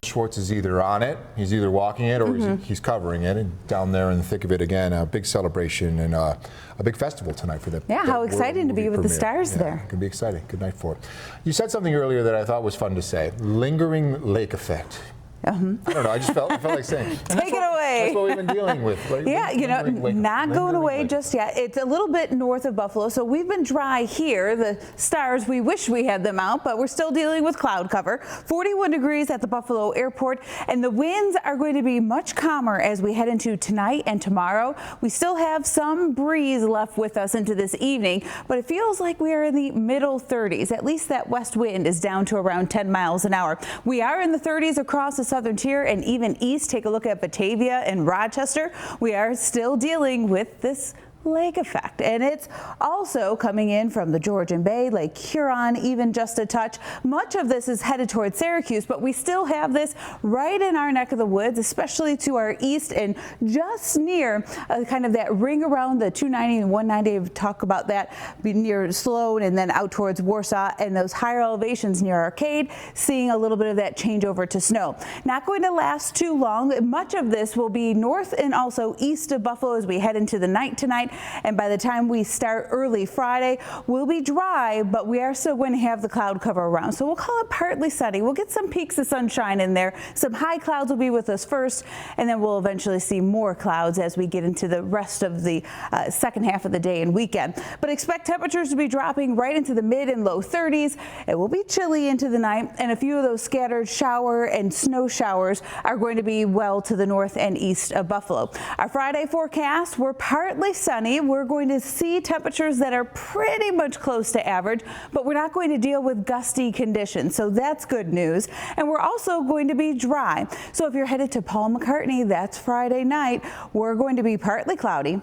Schwartz is either on it, he's either walking it, or he's covering it, and down there in the thick of it again, a big celebration and a big festival tonight for them. Yeah, how exciting to be with the stars there. It can be exciting. Good night for it. You said something earlier that I thought was fun to say, lingering lake effect. I don't know, I felt like saying. Take it away. That's what we've been dealing with. Right? Yeah, you know, not going away just yet. It's a little bit north of Buffalo, so we've been dry here. The stars, we wish we had them out, but we're still dealing with cloud cover. 41 degrees at the Buffalo airport, and the winds are going to be much calmer as we head into tonight and tomorrow. We still have some breeze left with us into this evening, but it feels like we are in the middle 30s. At least that west wind is down to around 10 miles an hour. We are in the 30s across the southern tier and even east. Take a look at Batavia and Rochester. We are still dealing with this lake effect, and it's also coming in from the Georgian Bay, Lake Huron, even just a touch. Much of this is headed toward Syracuse, but we still have this right in our neck of the woods, especially to our east and just near kind of that ring around the 290 and 190. We talk about that near Sloan and then out towards Warsaw, and those higher elevations near Arcade, seeing a little bit of that change over to snow. Not going to last too long. Much of this will be north and also east of Buffalo as we head into the night tonight. And by the time we start early Friday, we'll be dry, but we are still going to have the cloud cover around. So we'll call it partly sunny. We'll get some peaks of sunshine in there. Some high clouds will be with us first, and then we'll eventually see more clouds as we get into the rest of the second half of the day and weekend. But expect temperatures to be dropping right into the mid and low 30s. It will be chilly into the night, and a few of those scattered shower and snow showers are going to be well to the north and east of Buffalo. Our Friday forecast, we're partly sunny. We're going to see temperatures that are pretty much close to average, but we're not going to deal with gusty conditions. So that's good news. And we're also going to be dry. So if you're headed to Paul McCartney, that's Friday night, we're going to be partly cloudy.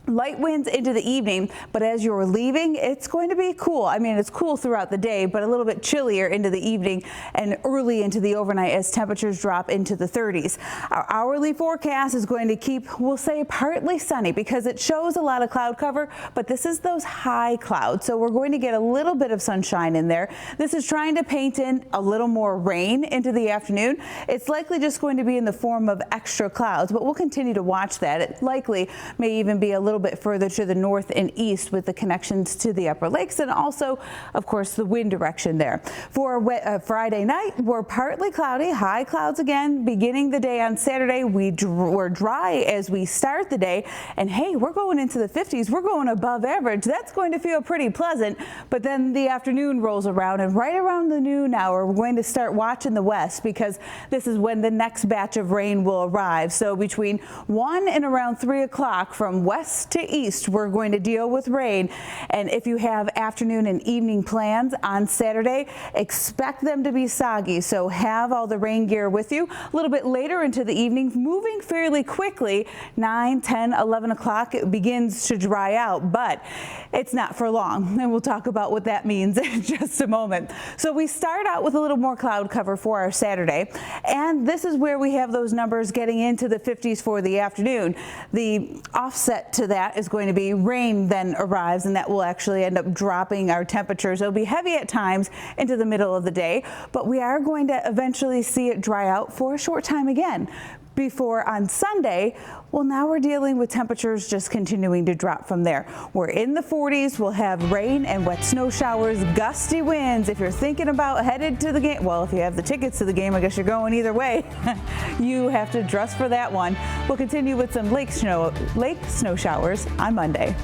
Light winds into the evening, but as you're leaving, it's going to be cool. I mean, it's cool throughout the day, but a little bit chillier into the evening and early into the overnight as temperatures drop into the 30s. Our hourly forecast is going to keep, we'll say, partly sunny because it shows a lot of cloud cover, but this is those high clouds. So we're going to get a little bit of sunshine in there. This is trying to paint in a little more rain into the afternoon. It's likely just going to be in the form of extra clouds, but we'll continue to watch that. It likely may even be a little bit further to the north and east with the connections to the upper lakes and also, of course, the wind direction there. For Friday night, we're partly cloudy, high clouds again. Beginning the day on Saturday, we're dry as we start the day. And hey, we're going into the 50s. We're going above average. That's going to feel pretty pleasant. But then the afternoon rolls around, and right around the noon hour, we're going to start watching the west because this is when the next batch of rain will arrive. So between 1 and around 3 o'clock from west to east, we're going to deal with rain. And if you have afternoon and evening plans on Saturday, expect them to be soggy. So have all the rain gear with you. A little bit later into the evening, moving fairly quickly, 9, 10, 11 o'clock, it begins to dry out, but it's not for long. And we'll talk about what that means in just a moment. So we start out with a little more cloud cover for our Saturday. And this is where we have those numbers getting into the 50s for the afternoon. The offset to that is going to be rain then arrives, and that will actually end up dropping our temperatures. It'll be heavy at times into the middle of the day, but we are going to eventually see it dry out for a short time again before on Sunday. Well, now we're dealing with temperatures just continuing to drop from there. We're in the 40s. We'll have rain and wet snow showers, gusty winds. If you're thinking about headed to the game, well, if you have the tickets to the game, I guess you're going either way. You have to dress for that one. We'll continue with some lake snow showers on Monday.